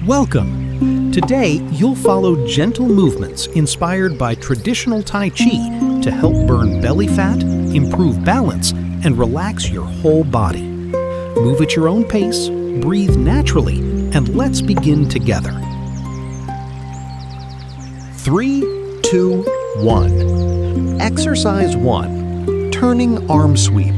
Welcome! Today, you'll follow gentle movements inspired by traditional Tai Chi to help burn belly fat, improve balance, and relax your whole body. Move at your own pace, breathe naturally, and let's begin together. 3, 2, 1. Exercise 1. Turning arm sweep.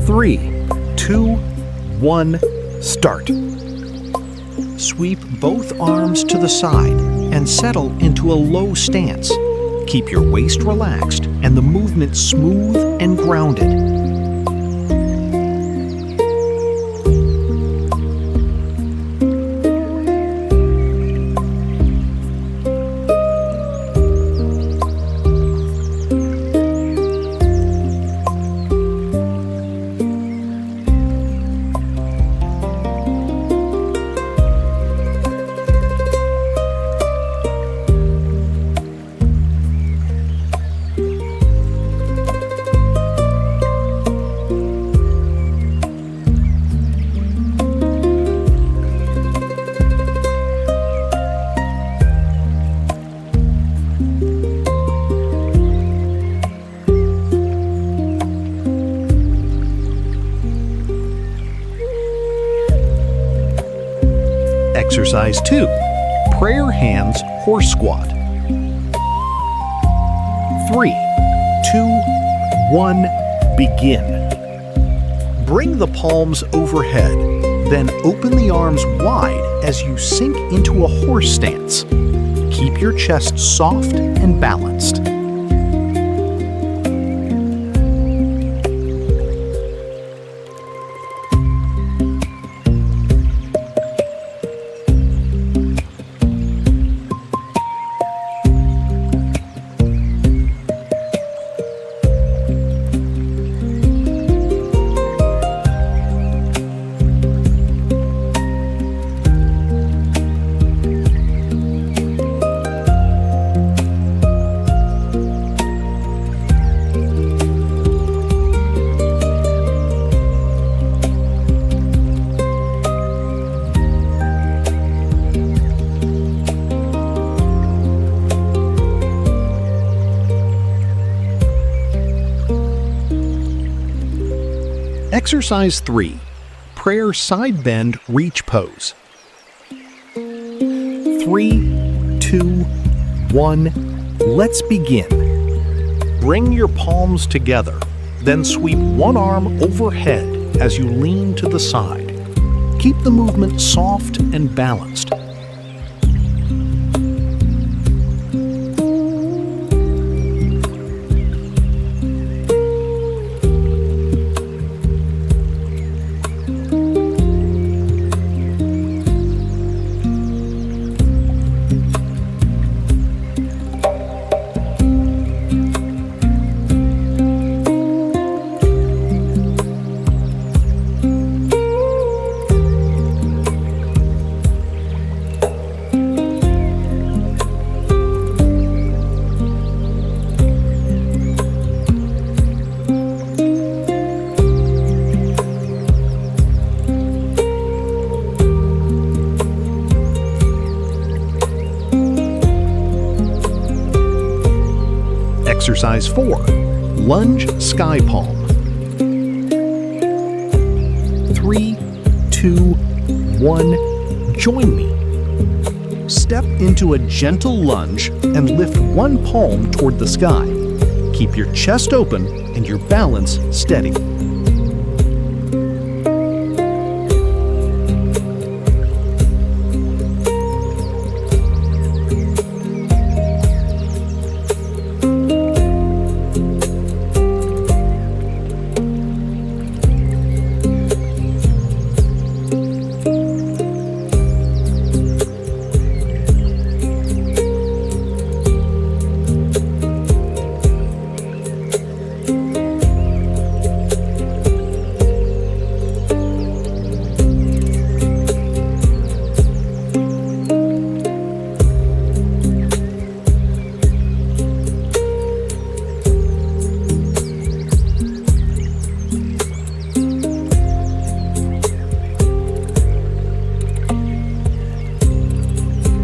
3, 2, 1, start. Sweep both arms to the side and settle into a low stance. Keep your waist relaxed and the movement smooth and grounded. Exercise 2. Prayer hands horse squat. 3, 2, 1, begin. Bring the palms overhead, then open the arms wide as you sink into a horse stance. Keep your chest soft and balanced. Exercise 3. Prayer side bend reach pose. 3, 2, 1, let's begin. Bring your palms together, then sweep one arm overhead as you lean to the side. Keep the movement soft and balanced. Exercise 4. Lunge sky palm. 3, 2, 1, join me. Step into a gentle lunge and lift one palm toward the sky. Keep your chest open and your balance steady.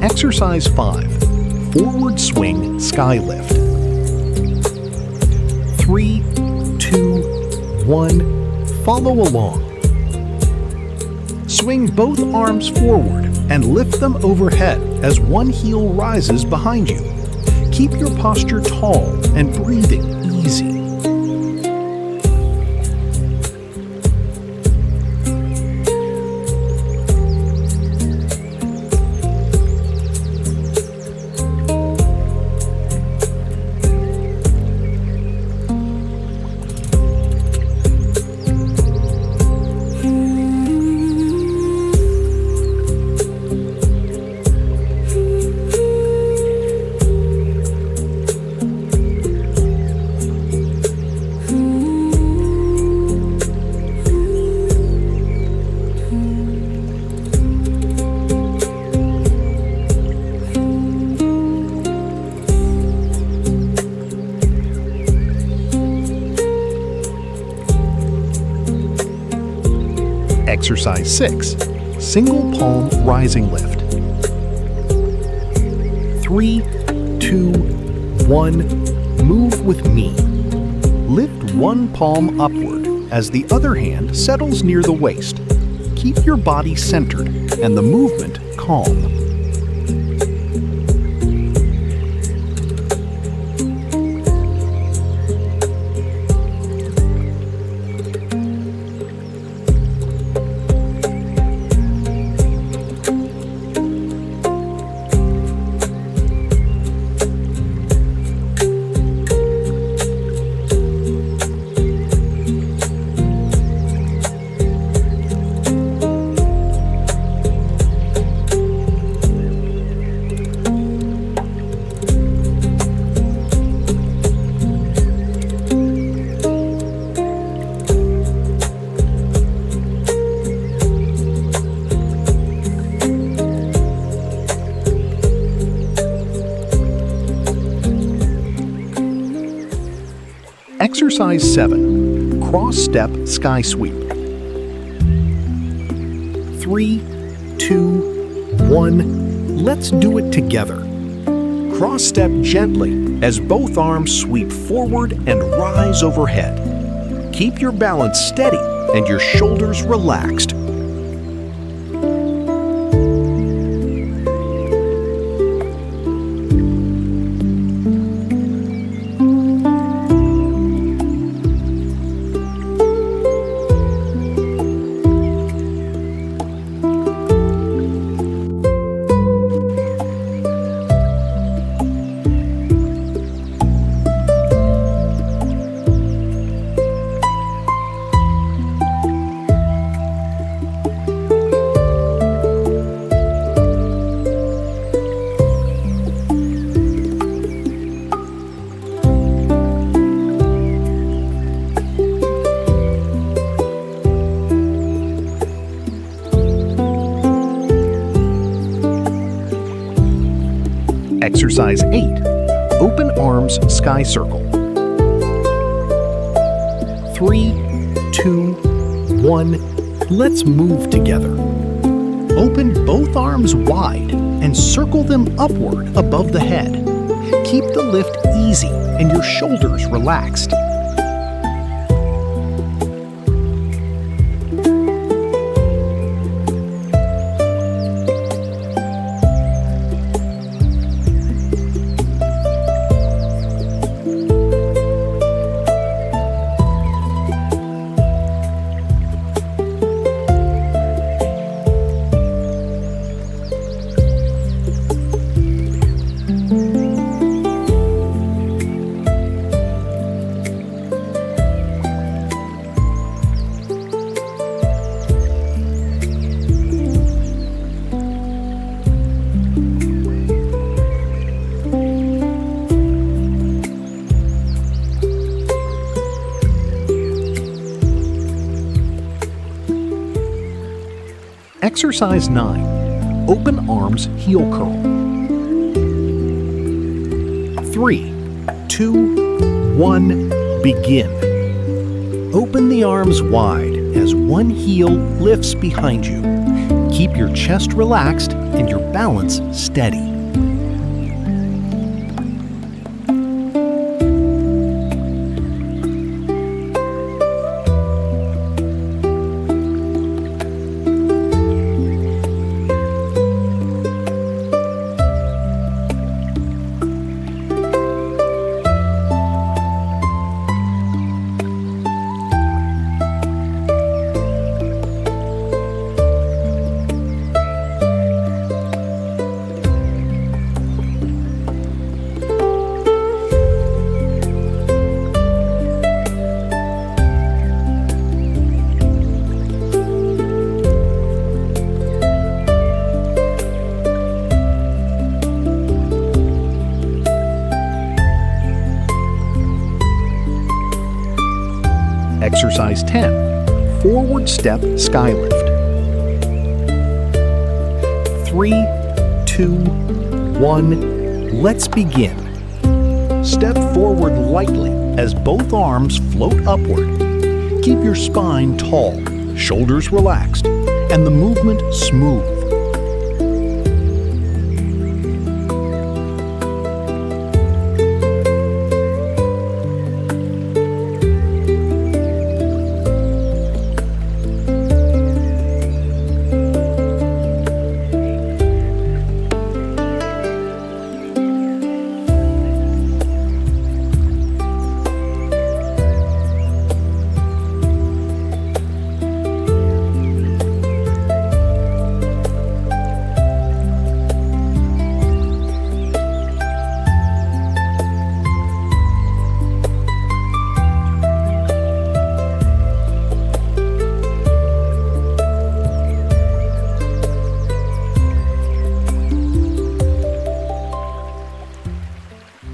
Exercise 5. Forward swing sky lift. 3, 2, 1. Follow along. Swing both arms forward and lift them overhead as one heel rises behind you. Keep your posture tall and breathing easy. Exercise 6. Single palm rising lift. 3, 2, 1. Move with me. Lift one palm upward as the other hand settles near the waist. Keep your body centered and the movement calm. Exercise 7. Cross step sky sweep. 3, 2, 1. Let's do it together. Cross step gently as both arms sweep forward and rise overhead. Keep your balance steady and your shoulders relaxed. Exercise 8. Open arms sky circle. 3, 2, 1. Let's move together. Open both arms wide and circle them upward above the head. Keep the lift easy and your shoulders relaxed. Exercise 9. Open arms heel curl. 3, 2, 1. Begin. Open the arms wide as one heel lifts behind you. Keep your chest relaxed and your balance steady. Exercise 10. Forward step skylift. 3, 2, 1. Let's begin. Step forward lightly as both arms float upward. Keep your spine tall, shoulders relaxed, and the movement smooth.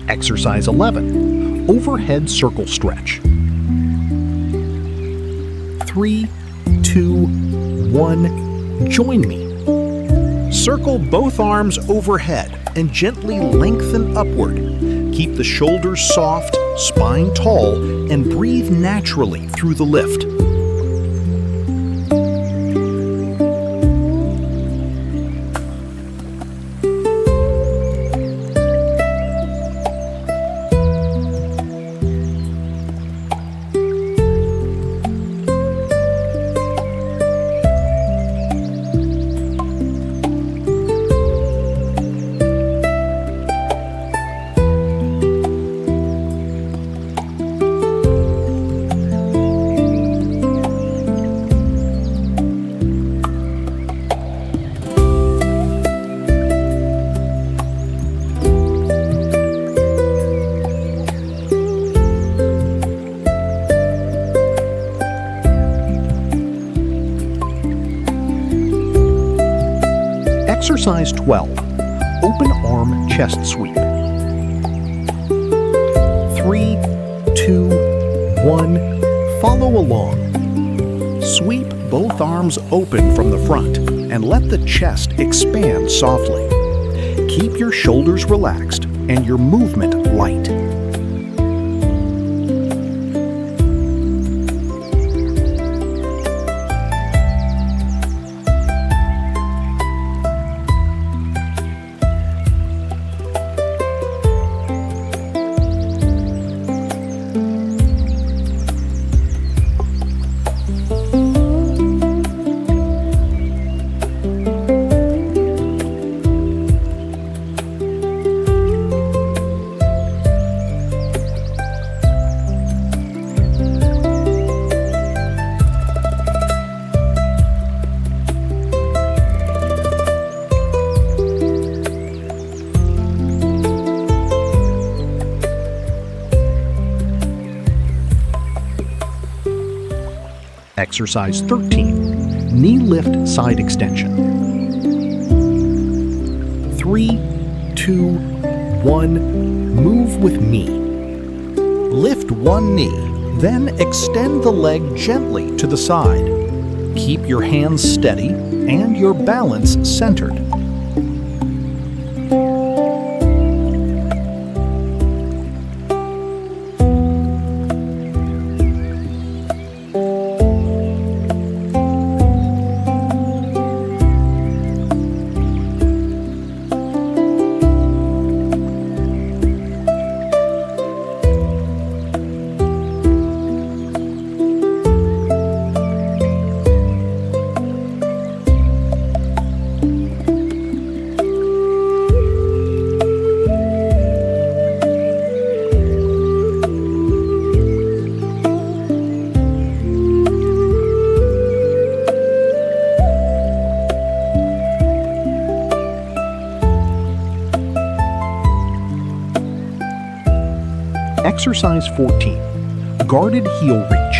Exercise 11. Overhead circle stretch. 3, 2, 1. Join me. Circle both arms overhead and gently lengthen upward. Keep the shoulders soft, spine tall, and breathe naturally through the lift. Exercise 12. Open arm chest sweep. 3, 2, 1. Follow along. Sweep both arms open from the front and let the chest expand softly. Keep your shoulders relaxed and your movement light. Exercise 13. Knee lift side extension. 3, 2, 1. Move with me. Lift one knee, then extend the leg gently to the side. Keep your hands steady and your balance centered. Exercise 14. Guarded heel reach.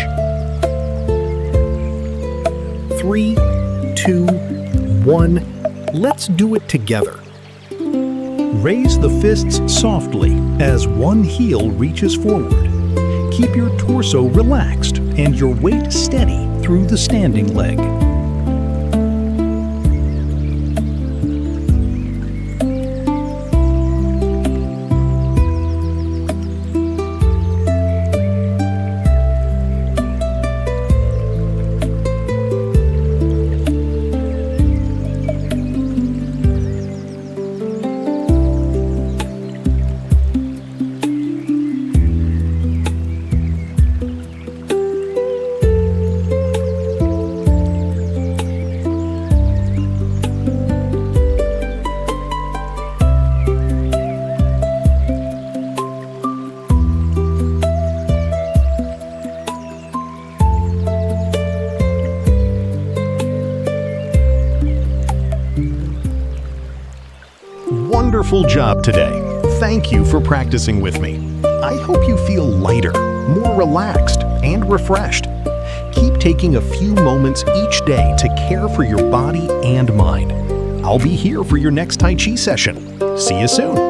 3, 2, 1. Let's do it together. Raise the fists softly as one heel reaches forward. Keep your torso relaxed and your weight steady through the standing leg. Wonderful job today. Thank you for practicing with me. I hope you feel lighter, more relaxed, and refreshed. Keep taking a few moments each day to care for your body and mind. I'll be here for your next Tai Chi session. See you soon.